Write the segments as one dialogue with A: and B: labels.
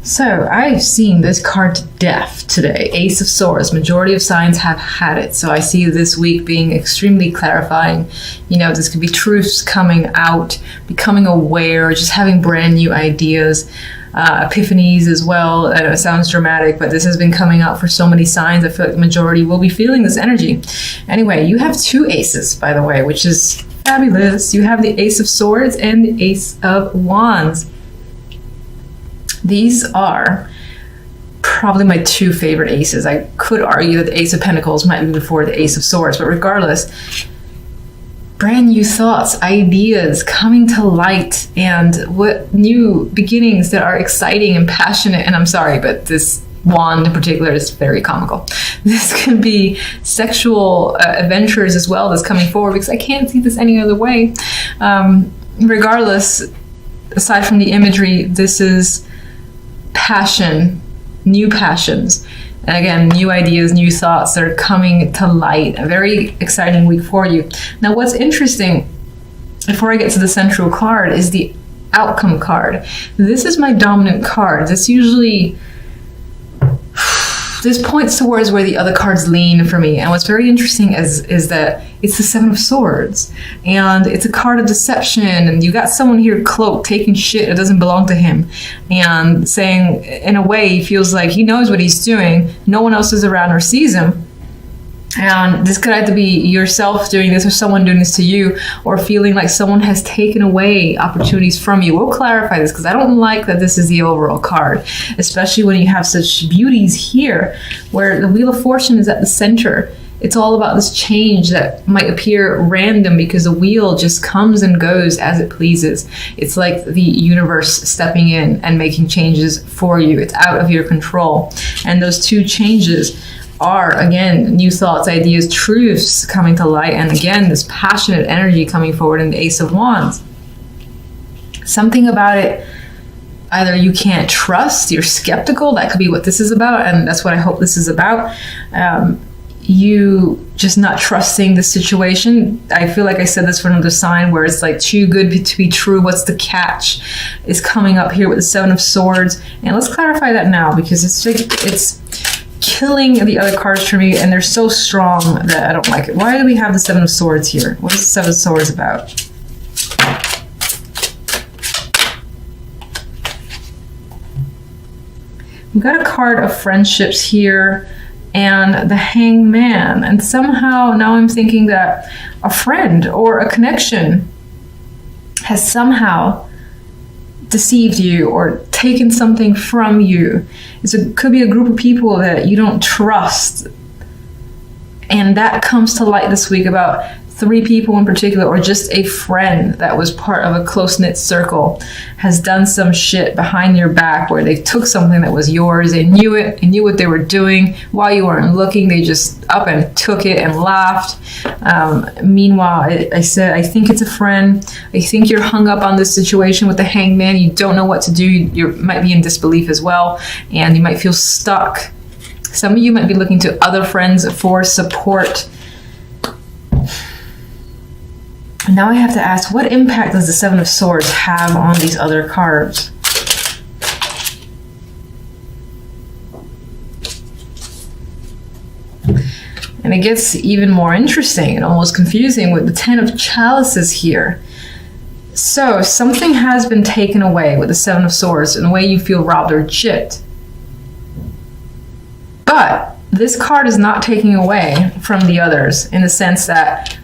A: So I've seen this card to death today. Ace of Swords. Majority of signs have had it. So I see this week being extremely clarifying. You know, this could be truths coming out, becoming aware, just having brand new ideas, epiphanies as well. I know it sounds dramatic, but this has been coming out for so many signs. I feel like the majority will be feeling this energy. Anyway, you have two aces, by the way, which is fabulous. You have the Ace of Swords and the Ace of Wands. These are probably my two favorite aces. I could argue that the Ace of Pentacles might be before the Ace of Swords, but regardless, brand new thoughts, ideas coming to light, and what new beginnings that are exciting and passionate. And I'm sorry, but this wand in particular is very comical. This could be sexual adventures as well that's coming forward, because I can't see this any other way. Regardless, aside from the imagery, this is passion, new passions. And again, new ideas, new thoughts that are coming to light. A very exciting week for you. Now, what's interesting, before I get to the central card, is the outcome card. This is my dominant card. This points towards where the other cards lean for me. And what's very interesting is that it's the Seven of Swords, and it's a card of deception, and you got someone here cloaked, taking shit that doesn't belong to him, and saying, in a way, he feels like he knows what he's doing, no one else is around or sees him. And this could either be yourself doing this or someone doing this to you, or feeling like someone has taken away opportunities from you. We'll clarify this, because I don't like that this is the overall card, especially when you have such beauties here, where the Wheel of Fortune is at the center. It's all about this change that might appear random because the wheel just comes and goes as it pleases. It's like the universe stepping in and making changes for you. It's out of your control. And those two changes are, again, new thoughts, ideas, truths coming to light, and again, this passionate energy coming forward in the Ace of Wands. Something about it, either you can't trust, you're skeptical, that could be what this is about, and that's what I hope this is about. You just not trusting the situation. I feel like I said this for another sign, where it's like too good to be true. What's the catch is coming up here with the Seven of Swords. And let's clarify that now, because it's killing the other cards for me, and they're so strong that I don't like it. Why do we have the Seven of Swords here? What is the Seven of Swords about? We've got a card of friendships here, and the Hangman. And somehow now I'm thinking that a friend or a connection has somehow deceived you or taken something from you. Could be a group of people that you don't trust. And that comes to light this week about 3 people in particular, or just a friend that was part of a close-knit circle, has done some shit behind your back where they took something that was yours. They knew it, they knew what they were doing. While you weren't looking, they just up and took it and laughed. Meanwhile, I said, I think it's a friend. I think you're hung up on this situation with the Hangman. You don't know what to do. You might be in disbelief as well, and you might feel stuck. Some of you might be looking to other friends for support. Now I have to ask, what impact does the Seven of Swords have on these other cards? And it gets even more interesting and almost confusing with the Ten of Chalices here. So something has been taken away with the Seven of Swords in a way you feel robbed or gypped. But this card is not taking away from the others, in the sense that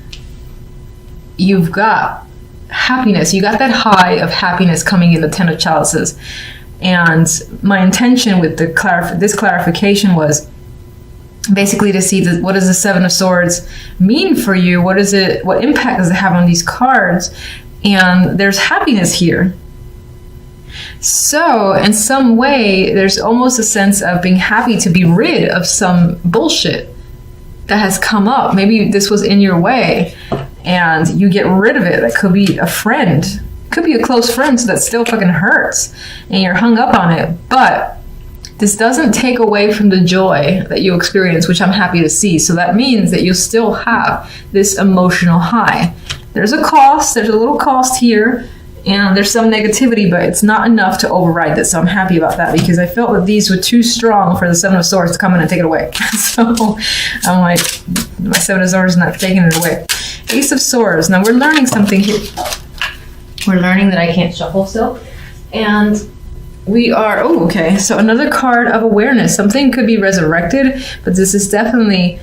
A: you've got happiness. You got that high of happiness coming in the Ten of Chalices. And my intention with this clarification was basically to see what does the Seven of Swords mean for you? What impact does it have on these cards? And there's happiness here. So in some way, there's almost a sense of being happy to be rid of some bullshit that has come up. Maybe this was in your way, and you get rid of it. That could be a friend, could be a close friend, so that still fucking hurts, and you're hung up on it. But this doesn't take away from the joy that you experience, which I'm happy to see. So that means that you'll still have this emotional high. There's a cost, there's a little cost here, And there's some negativity, but it's not enough to override this. So I'm happy about that because I felt that these were too strong for the Seven of Swords to come in and take it away. So I'm like, my Seven of Swords is not taking it away. Ace of Swords. Now we're learning something here. We're learning that I can't shuffle still. And we are, oh, okay. So another card of awareness. Something could be resurrected, but this is definitely,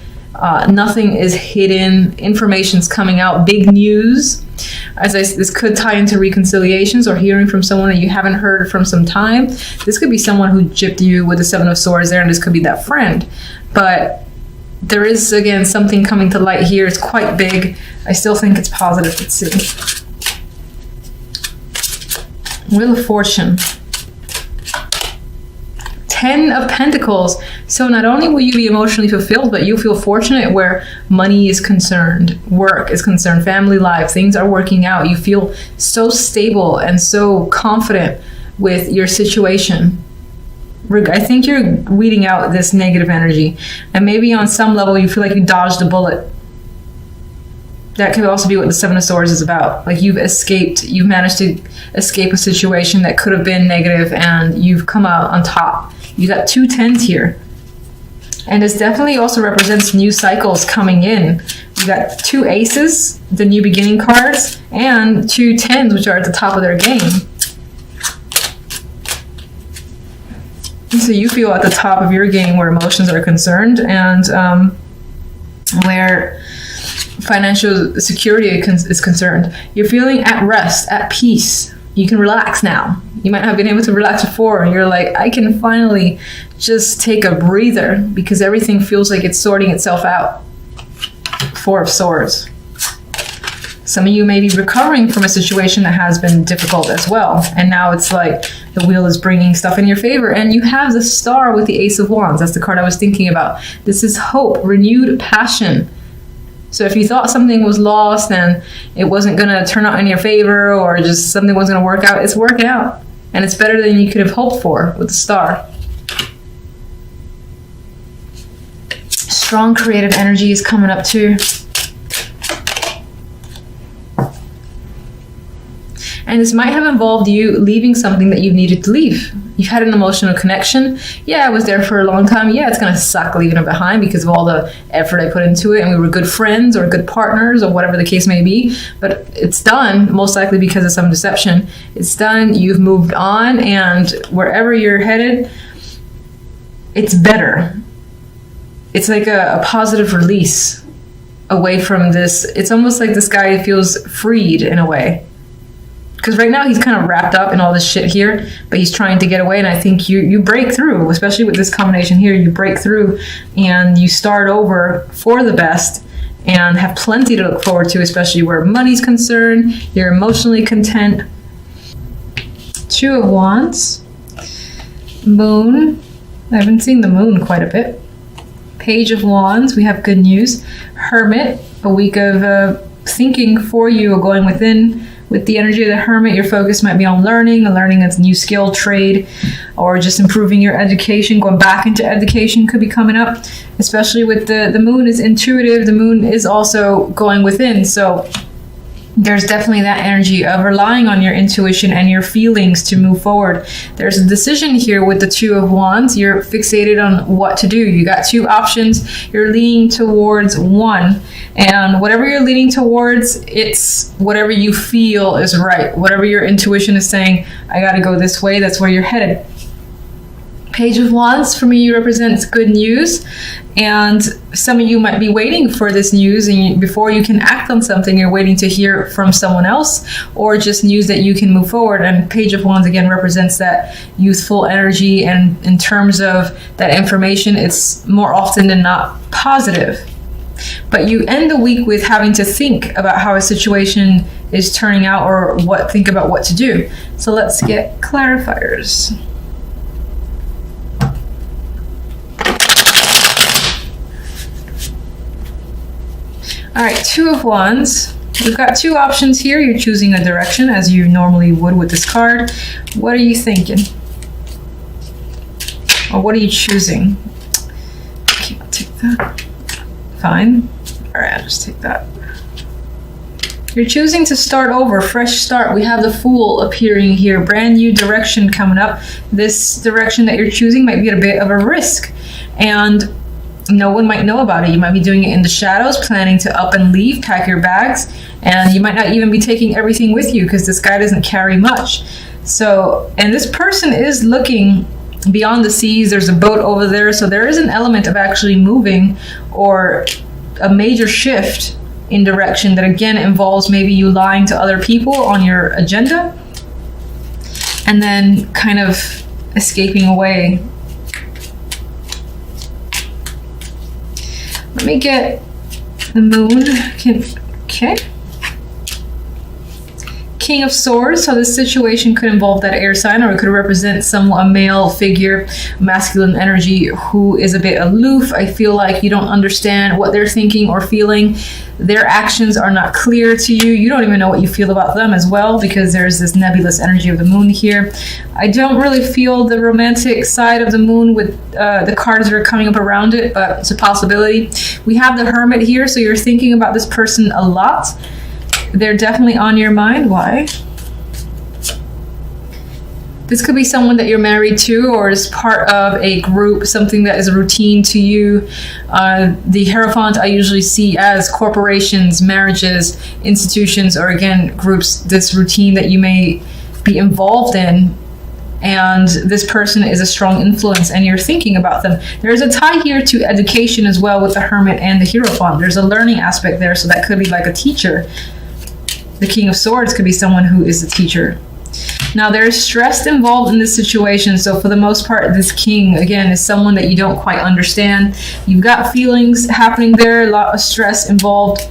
A: nothing is hidden. Information's coming out. Big news. This could tie into reconciliations or hearing from someone that you haven't heard from some time. This could be someone who gypped you with the Seven of Swords there, and this could be that friend. But there is, again, something coming to light here. It's quite big. I still think it's positive. Let's see. Wheel of Fortune. 10 of Pentacles. So not only will you be emotionally fulfilled, but you feel fortunate where money is concerned, work is concerned, family life, things are working out. You feel so stable and so confident with your situation. I think you're weeding out this negative energy. And maybe on some level you feel like you dodged a bullet. That could also be what the Seven of Swords is about. Like you've managed to escape a situation that could have been negative and you've come out on top. You got 2 10s here. And this definitely also represents new cycles coming in. You got 2 aces, the new beginning cards, and 2 10s, which are at the top of their game. So you feel at the top of your game where emotions are concerned and where financial security is concerned. You're feeling at rest, at peace. You can relax now. You might have been able to relax before, and you're like, I can finally just take a breather because everything feels like it's sorting itself out. 4 of Swords. Some of you may be recovering from a situation that has been difficult as well. And now it's like the wheel is bringing stuff in your favor. And you have the Star with the Ace of Wands. That's the card I was thinking about. This is hope, renewed passion. So if you thought something was lost and it wasn't going to turn out in your favor or just something wasn't going to work out, it's working out. And it's better than you could have hoped for with the Star. Strong creative energy is coming up too. And this might have involved you leaving something that you needed to leave. You've had an emotional connection. Yeah, I was there for a long time. Yeah, it's going to suck leaving it behind because of all the effort I put into it. And we were good friends or good partners or whatever the case may be. But it's done, most likely because of some deception. It's done. You've moved on. And wherever you're headed, it's better. It's like a positive release away from this. It's almost like this guy feels freed in a way. Because right now he's kind of wrapped up in all this shit here, but he's trying to get away. And I think you break through, especially with this combination here. You break through and you start over for the best and have plenty to look forward to, especially where money's concerned. You're emotionally content. 2 of Wands. Moon. I haven't seen the moon quite a bit. Page of Wands. We have good news. Hermit. A week of thinking for you or going within. With the energy of the Hermit, your focus might be on learning a new skill, trade, or just improving your education. Going back into education could be coming up, especially with the moon is intuitive. The moon is also going within. So there's definitely that energy of relying on your intuition and your feelings to move forward. There's a decision here with the 2 of Wands. You're fixated on what to do. You got 2 options. You're leaning towards one. And whatever you're leaning towards, it's whatever you feel is right. Whatever your intuition is saying, I got to go this way, that's where you're headed. Page of Wands for me represents good news, and some of you might be waiting for this news, and before you can act on something, you're waiting to hear from someone else or just news that you can move forward. And Page of Wands again represents that youthful energy, and in terms of that information, it's more often than not positive. But you end the week with having to think about how a situation is turning out or think about what to do. So let's get clarifiers. All right, 2 of Wands. We've got 2 options here. You're choosing a direction as you normally would with this card. What are you thinking? Or what are you choosing? Okay, I'll take that. Fine. All right, I'll just take that. You're choosing to start over, fresh start. We have the Fool appearing here, brand new direction coming up. This direction that you're choosing might be at a bit of a risk, and no one might know about it. You might be doing it in the shadows, planning to up and leave, pack your bags, and you might not even be taking everything with you because this guy doesn't carry much. So, and this person is looking beyond the seas. There's a boat over there, so there is an element of actually moving or a major shift in direction that again involves maybe you lying to other people on your agenda and then kind of escaping away. Let me get the Moon. Okay. King of Swords. So this situation could involve that air sign, or it could represent a male figure, masculine energy, who is a bit aloof. I feel like you don't understand what they're thinking or feeling. Their actions are not clear to you. You don't even know what you feel about them as well, because there's this nebulous energy of the Moon here. I don't really feel the romantic side of the Moon with the cards that are coming up around it, but it's a possibility. We have the Hermit here, so you're thinking about this person a lot. They're definitely on your mind. Why? This could be someone that you're married to or is part of a group, something that is a routine to you. The Hierophant I usually see as corporations, marriages, institutions, or again, groups, this routine that you may be involved in. And this person is a strong influence and you're thinking about them. There's a tie here to education as well with the Hermit and the Hierophant. There's a learning aspect there, so that could be like a teacher. The King of Swords could be someone who is a teacher. Now, there's stress involved in this situation, so for the most part, this king, again, is someone that you don't quite understand. You've got feelings happening there, a lot of stress involved.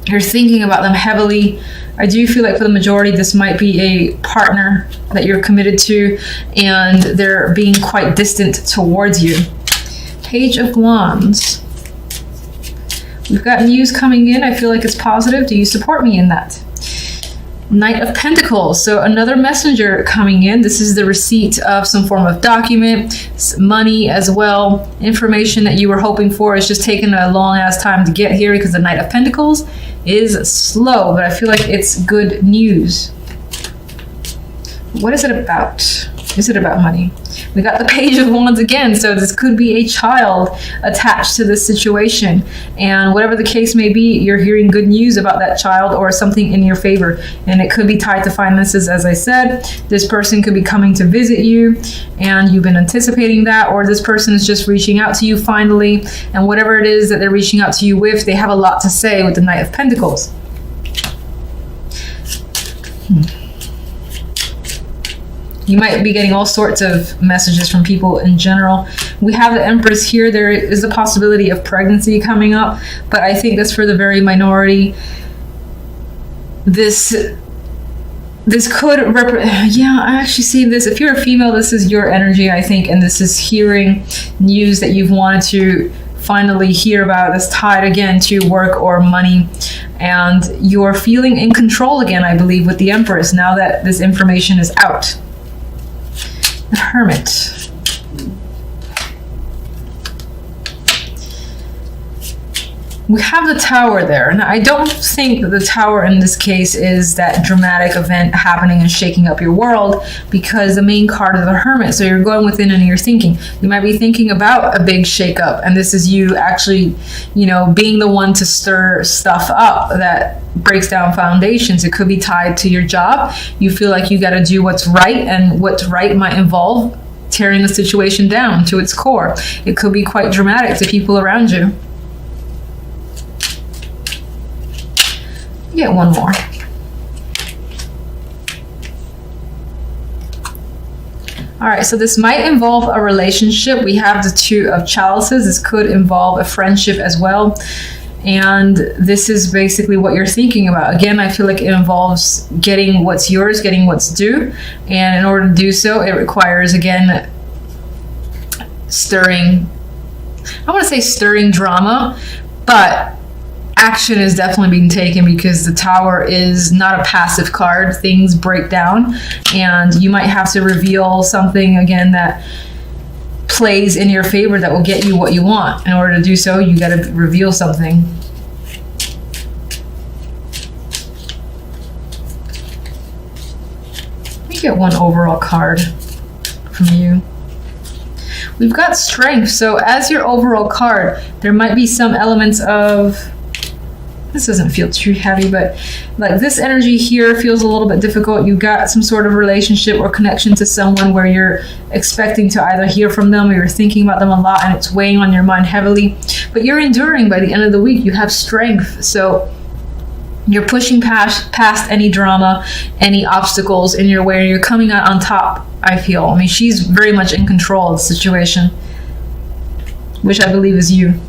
A: You're thinking about them heavily. I do feel like for the majority, this might be a partner that you're committed to, and they're being quite distant towards you. Page of Wands. We've got news coming in. I feel like it's positive. Do you support me in that? Knight of Pentacles. So another messenger coming in. This is the receipt of some form of document, money as well. Information that you were hoping for. It's just taken a long ass time to get here because the Knight of Pentacles is slow, but I feel like it's good news. What is it about? Is it about money? We got the Page of Wands again, so this could be a child attached to this situation. And whatever the case may be, you're hearing good news about that child or something in your favor. And it could be tied to finances, as I said. This person could be coming to visit you, and you've been anticipating that, or this person is just reaching out to you finally. And whatever it is that they're reaching out to you with, they have a lot to say with the Knight of Pentacles. You might be getting all sorts of messages from people in general. We have the Empress here. There is a possibility of pregnancy coming up, but I think that's for the very minority. This could yeah, I actually see this. If you're a female, this is your energy, I think, and this is hearing news that you've wanted to finally hear about. That's tied again to work or money, and you're feeling in control again, I believe, with the Empress now that this information is out. The Hermit. We have the Tower there. Now, I don't think that the Tower in this case is that dramatic event happening and shaking up your world, because the main card is the Hermit. So you're going within and you're thinking. You might be thinking about a big shakeup, and this is you actually, being the one to stir stuff up that breaks down foundations. It could be tied to your job. You feel like you got to do what's right, and what's right might involve tearing the situation down to its core. It could be quite dramatic to people around you. Get one more. All right, so this might involve a relationship. We have the Two of Chalices. This could involve a friendship as well. And this is basically what you're thinking about. Again, I feel like it involves getting what's yours, getting what's due. And in order to do so, it requires, again, stirring drama, but action is definitely being taken, because the Tower is not a passive card. Things break down, and you might have to reveal something again that plays in your favor that will get you what you want. In order to do so, you got to reveal something. Let's get one overall card from you. We've got strength. So as your overall card, there might be some elements of, this doesn't feel too heavy, but like this energy here feels a little bit difficult. You got some sort of relationship or connection to someone where you're expecting to either hear from them or you're thinking about them a lot and it's weighing on your mind heavily. But you're enduring by the end of the week. You have strength. So you're pushing past any drama, any obstacles in your way. You're coming out on top, I feel. I mean, she's very much in control of the situation, which I believe is you.